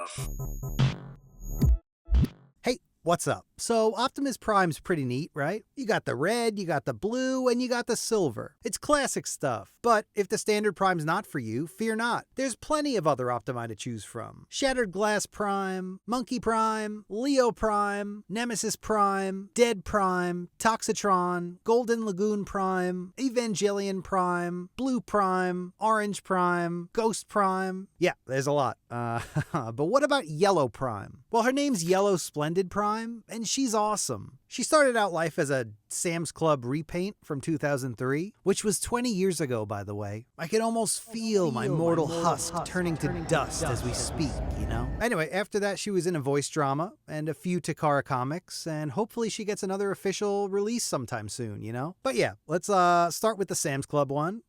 Nistuff. Hey, what's up? So Optimus Prime's pretty neat, right? You got the red, you got the blue, and you got the silver. It's classic stuff. But if the standard Prime's not for you, fear not. There's plenty of other Optimi to choose from. Shattered Glass Prime, Monkey Prime, Leo Prime, Nemesis Prime, Dead Prime, Toxitron, Golden Lagoon Prime, Evangelion Prime, Blue Prime, Orange Prime, Ghost Prime. Yeah, there's a lot. But what about Yellow Prime? Well, her name's Yellow Splendid Prime, and she's awesome. She started out life as a Sam's Club repaint from 2003, which was 20 years ago, by the way. I can almost feel my mortal husk turning to dust as we speak, you know? Anyway, after that, she was in a voice drama and a few Takara comics, and hopefully she gets another official release sometime soon, you know? But yeah, let's start with the Sam's Club one.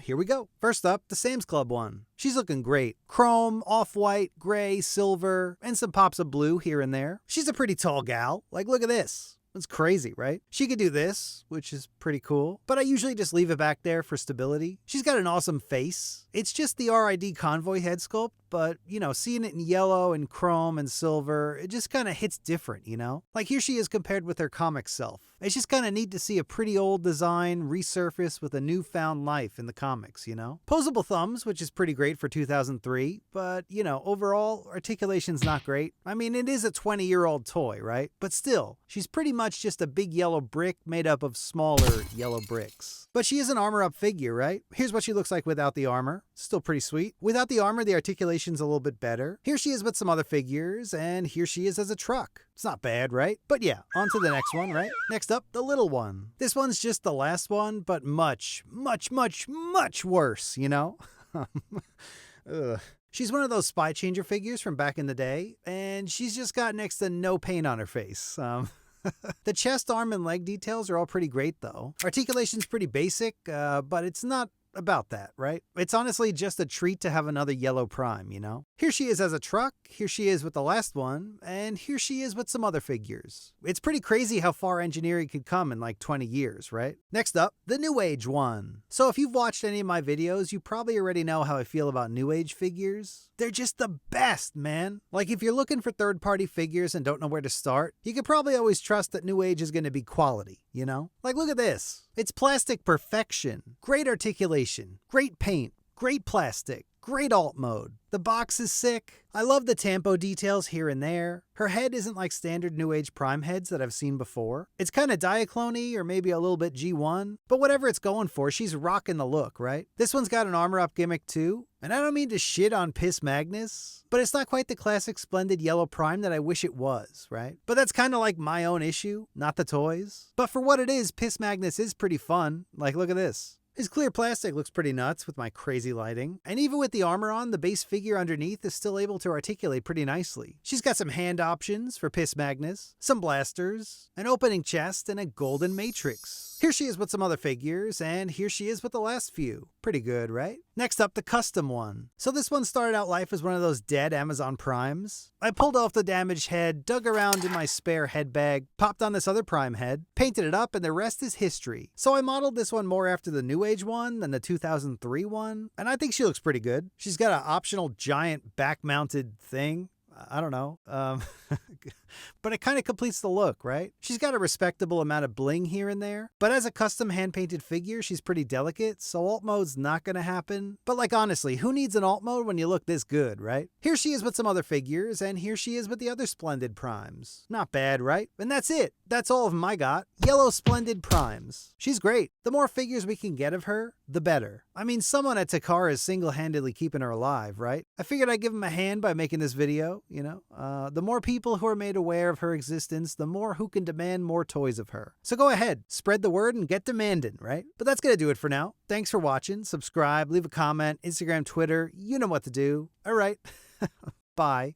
Here we go. First up, the Sam's Club one. She's looking great. Chrome, off-white, gray, silver, and some pops of blue here and there. She's a pretty tall gal. Like, look at this. It's crazy, right? She could do this, which is pretty cool, but I usually just leave it back there for stability. She's got an awesome face. It's just the RID Convoy head sculpt, but, you know, seeing it in yellow and chrome and silver, it just kind of hits different, you know? Like, here she is compared with her comic self. It's just kind of neat to see a pretty old design resurface with a newfound life in the comics, you know? Posable thumbs, which is pretty great for 2003, but, you know, overall, articulation's not great. I mean, it is a 20-year-old toy, right? But still, she's pretty much just a big yellow brick made up of smaller yellow bricks. But she is an armor-up figure, right? Here's what she looks like without the armor. Still pretty sweet. Without the armor, the articulation's a little bit better. Here she is with some other figures, and here she is as a truck. It's not bad, right? But yeah, on to the next one, right? Next up, the little one. This one's just the last one, but much, much, much, much worse, you know? Ugh. She's one of those Spy Changer figures from back in the day, and she's just got next to no paint on her face. The chest, arm, and leg details are all pretty great, though. Articulation's pretty basic, but it's not about that, right? It's honestly just a treat to have another Yellow Prime, you know? Here she is as a truck, here she is with the last one, and here she is with some other figures. It's pretty crazy how far engineering could come in like 20 years, right? Next up, the New Age one. So if you've watched any of my videos, you probably already know how I feel about New Age figures. They're just the best, man. Like, if you're looking for third-party figures and don't know where to start, you can probably always trust that New Age is going to be quality, you know? Like, look at this. It's plastic perfection. Great articulation. Great paint. Great plastic. Great alt mode. The box is sick. I love the tampo details here and there. Her head isn't like standard New Age Prime heads that I've seen before. It's kind of Diaclone-y or maybe a little bit G1, but whatever it's going for, she's rocking the look, right? This one's got an armor up gimmick too, and I don't mean to shit on Piss Magnus, but it's not quite the classic Splendid Yellow Prime that I wish it was, right? But that's kind of like my own issue, not the toys. But for what it is, Piss Magnus is pretty fun. Like, look at this. His clear plastic looks pretty nuts with my crazy lighting. And even with the armor on, the base figure underneath is still able to articulate pretty nicely. She's got some hand options for Piss Magnus, some blasters, an opening chest, and a golden matrix. Here she is with some other figures, and here she is with the last few. Pretty good, right? Next up, the custom one. So this one started out life as one of those dead Amazon Primes. I pulled off the damaged head, dug around in my spare head bag, popped on this other Prime head, painted it up, and the rest is history. So I modeled this one more after the New Age one than the 2003 one, and I think she looks pretty good. She's got an optional giant back-mounted thing. I don't know. But it kind of completes the look, right? She's got a respectable amount of bling here and there, but as a custom hand-painted figure, she's pretty delicate, so alt mode's not gonna happen. But like, honestly, who needs an alt mode when you look this good, right? Here she is with some other figures, and here she is with the other Splendid Primes. Not bad, right? And that's it. That's all of them I got. Yellow Splendid Primes. She's great. The more figures we can get of her, the better. I mean, someone at Takara is single-handedly keeping her alive, right? I figured I'd give him a hand by making this video, you know? The more people who are made aware of her existence, the more who can demand more toys of her. So go ahead, spread the word and get demanding, right? But that's gonna do it for now. Thanks for watching. Subscribe, leave a comment, Instagram, Twitter, you know what to do. All right. Bye.